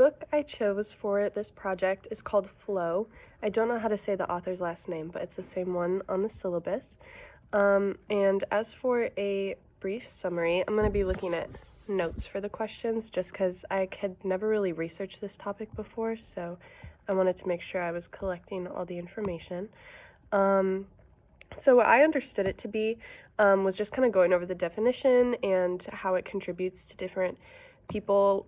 book I chose for this project is called Flow. I don't know how to say the author's last name, but it's the same one on the syllabus. And as for a brief summary, I'm going to be looking at notes for the questions just because I had never really researched this topic before, so I wanted to make sure I was collecting all the information. So what I understood it to be was just kind of going over the definition and how it contributes to different people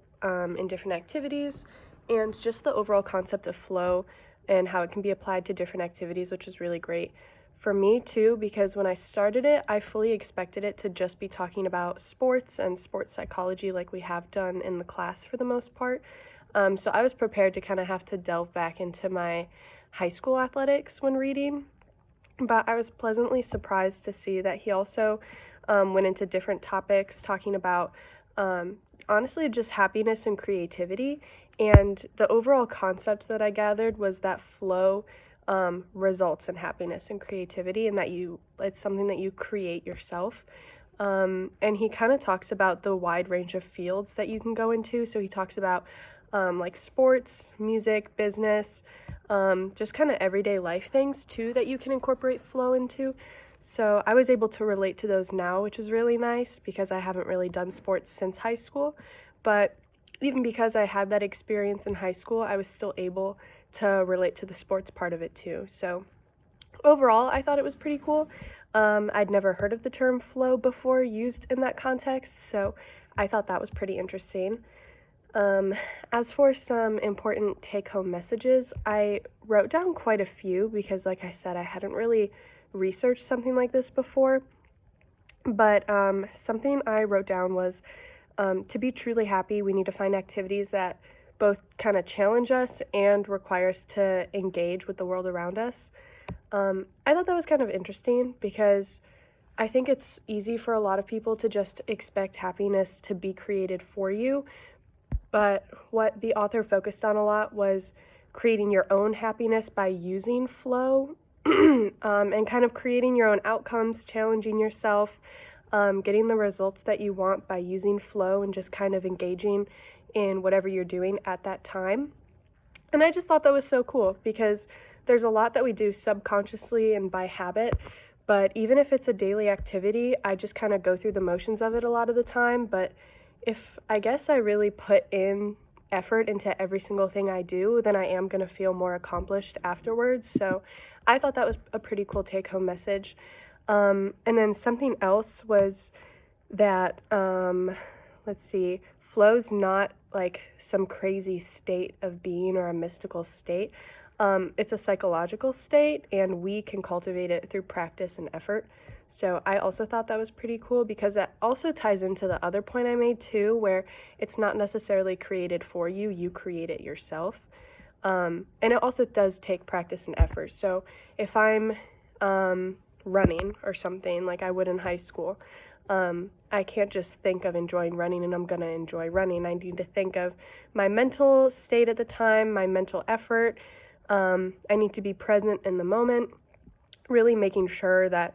in different activities, and just the overall concept of flow and how it can be applied to different activities, which is really great for me too, because when I started it, I fully expected it to just be talking about sports and sports psychology like we have done in the class for the most part. So I was prepared to kind of have to delve back into my high school athletics when reading, but I was pleasantly surprised to see that he also went into different topics talking about honestly just happiness and creativity. And the overall concept that I gathered was that flow results in happiness and creativity, and that it's something that you create yourself. And he kind of talks about the wide range of fields that you can go into. So he talks about like sports, music, business, just kind of everyday life things too that you can incorporate flow into. So I was able to relate to those now, which was really nice because I haven't really done sports since high school. But even because I had that experience in high school, I was still able to relate to the sports part of it too. So overall, I thought it was pretty cool. I'd never heard of the term flow before used in that context, so I thought that was pretty interesting. As for some important take-home messages, I wrote down quite a few because, like I said, I hadn't really researched something like this before. But something I wrote down was to be truly happy, we need to find activities that both kind of challenge us and require us to engage with the world around us. I thought that was kind of interesting because I think it's easy for a lot of people to just expect happiness to be created for you. But what the author focused on a lot was creating your own happiness by using flow and kind of creating your own outcomes, challenging yourself, getting the results that you want by using flow and just kind of engaging in whatever you're doing at that time. And I just thought that was so cool because there's a lot that we do subconsciously and by habit, but even if it's a daily activity, I just kind of go through the motions of it a lot of the time. But if I guess I really put in effort into every single thing I do, then I am going to feel more accomplished afterwards. So I thought that was a pretty cool take-home message. And then something else was that, flow's not like some crazy state of being or a mystical state. It's a psychological state, and we can cultivate it through practice and effort. So I also thought that was pretty cool because that also ties into the other point I made too, where it's not necessarily created for you, you create it yourself. And it also does take practice and effort. So if I'm running or something like I would in high school, I can't just think of enjoying running and I'm going to enjoy running. I need to think of my mental state at the time, my mental effort. I need to be present in the moment, really making sure that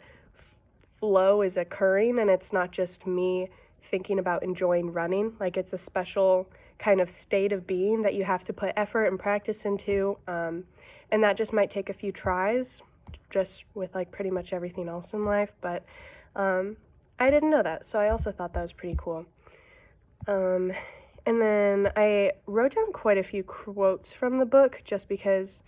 flow is occurring and it's not just me thinking about enjoying running. Like it's a special kind of state of being that you have to put effort and practice into. And that just might take a few tries, just with like pretty much everything else in life. But I didn't know that, so I also thought that was pretty cool. And then I wrote down quite a few quotes from the book just because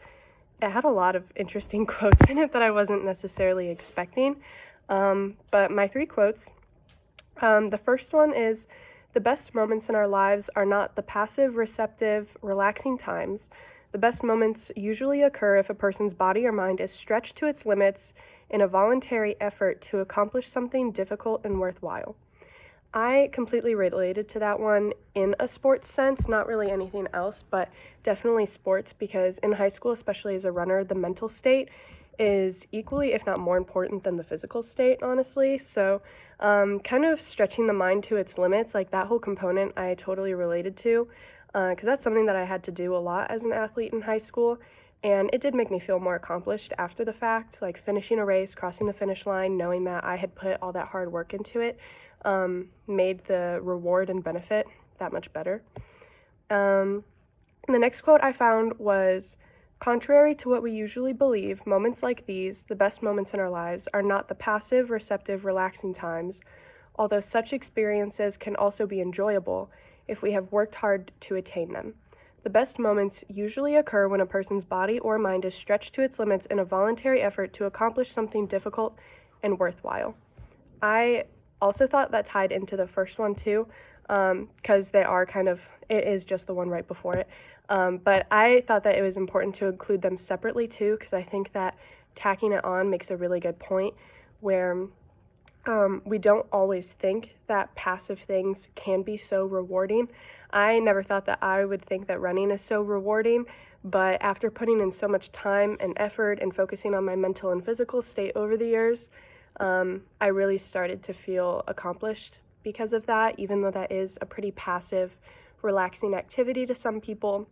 it had a lot of interesting quotes in it that I wasn't necessarily expecting. But my 3 quotes, the first one is, "The best moments in our lives are not the passive, receptive, relaxing times. The best moments usually occur if a person's body or mind is stretched to its limits in a voluntary effort to accomplish something difficult and worthwhile." I completely related to that one in a sports sense, not really anything else, but definitely sports, because in high school, especially as a runner, the mental state is equally, if not more important than the physical state, honestly. So kind of stretching the mind to its limits, like that whole component I totally related to, because that's something that I had to do a lot as an athlete in high school. And it did make me feel more accomplished after the fact, like finishing a race, crossing the finish line, knowing that I had put all that hard work into it, made the reward and benefit that much better. And the next quote I found was, "Contrary to what we usually believe, moments like these, the best moments in our lives, are not the passive, receptive, relaxing times, although such experiences can also be enjoyable if we have worked hard to attain them. The best moments usually occur when a person's body or mind is stretched to its limits in a voluntary effort to accomplish something difficult and worthwhile." I also thought that tied into the first one too, because they are it is just the one right before it. But I thought that it was important to include them separately too, because I think that tacking it on makes a really good point where we don't always think that passive things can be so rewarding. I never thought that I would think that running is so rewarding, but after putting in so much time and effort and focusing on my mental and physical state over the years, I really started to feel accomplished because of that, even though that is a pretty passive, relaxing activity to some people.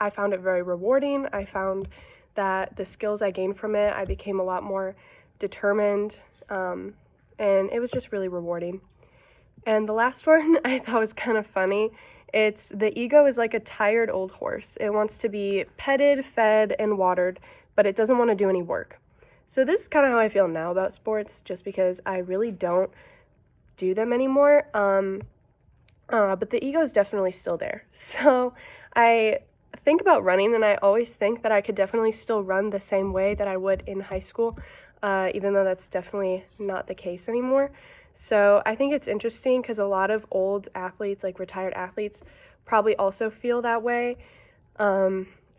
I found it very rewarding. I found that the skills I gained from it, I became a lot more determined, and it was just really rewarding. And the last one I thought was kind of funny. It's, "The ego is like a tired old horse. It wants to be petted, fed, and watered, but it doesn't want to do any work." So this is kind of how I feel now about sports, just because I really don't do them anymore. But the ego is definitely still there. So I think about running, and I always think that I could definitely still run the same way that I would in high school, even though that's definitely not the case anymore. So I think it's interesting because a lot of old athletes, like retired athletes, probably also feel that way.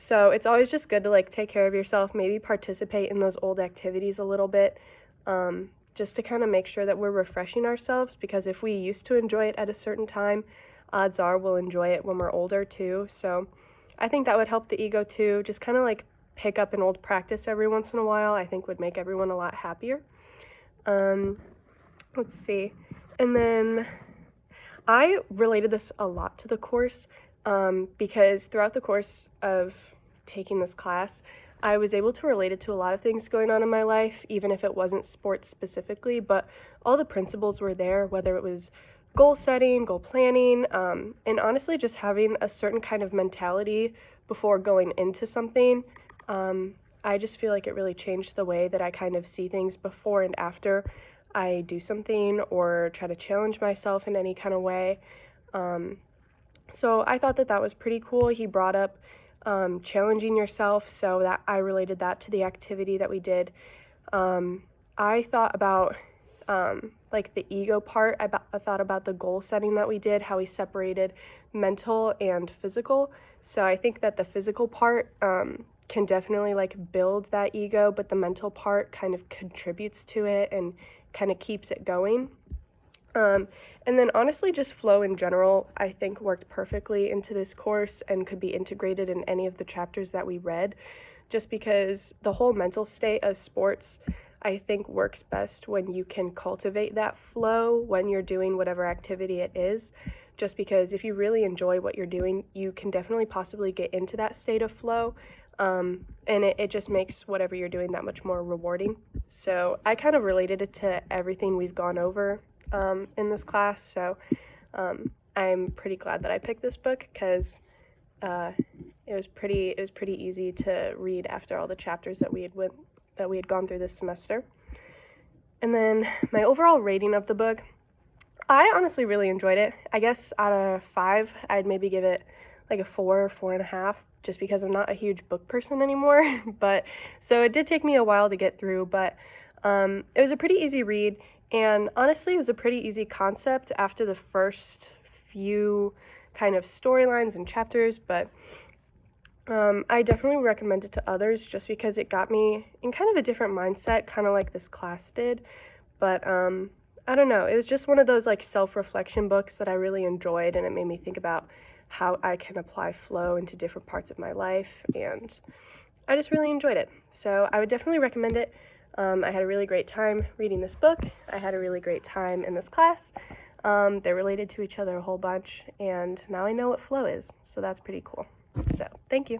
So it's always just good to like take care of yourself, maybe participate in those old activities a little bit, just to kind of make sure that we're refreshing ourselves, because if we used to enjoy it at a certain time, odds are we'll enjoy it when we're older too. So I think that would help the ego too. Just kind of like pick up an old practice every once in a while, I think would make everyone a lot happier. Let's see. And then I related this a lot to the course, because throughout the course of taking this class, I was able to relate it to a lot of things going on in my life, even if it wasn't sports specifically, but all the principles were there, whether it was goal setting, goal planning, and honestly just having a certain kind of mentality before going into something. I just feel like it really changed the way that I kind of see things before and after I do something or try to challenge myself in any kind of way. So I thought that that was pretty cool. He brought up challenging yourself, so that I related that to the activity that we did. I thought about like the ego part. I thought about the goal setting that we did, how we separated mental and physical. So I think that the physical part can definitely like build that ego, but the mental part kind of contributes to it and kind of keeps it going. And then honestly, just flow in general, I think worked perfectly into this course and could be integrated in any of the chapters that we read, just because the whole mental state of sports, I think, works best when you can cultivate that flow when you're doing whatever activity it is, just because if you really enjoy what you're doing, you can definitely possibly get into that state of flow, and it just makes whatever you're doing that much more rewarding. So I kind of related it to everything we've gone over in this class, so I'm pretty glad that I picked this book, because it was pretty easy to read after all the chapters that we had gone through this semester. And then my overall rating of the book, I honestly really enjoyed it. I guess out of 5, I'd maybe give it like a 4 or 4.5, just because I'm not a huge book person anymore. But so it did take me a while to get through, but it was a pretty easy read. And honestly, it was a pretty easy concept after the first few kind of storylines and chapters, but I definitely recommend it to others just because it got me in kind of a different mindset, kind of like this class did. But I don't know, it was just one of those like self-reflection books that I really enjoyed, and it made me think about how I can apply flow into different parts of my life, and I just really enjoyed it. So I would definitely recommend it. I had a really great time reading this book. I had a really great time in this class. They're related to each other a whole bunch, and now I know what flow is, so that's pretty cool. So, thank you.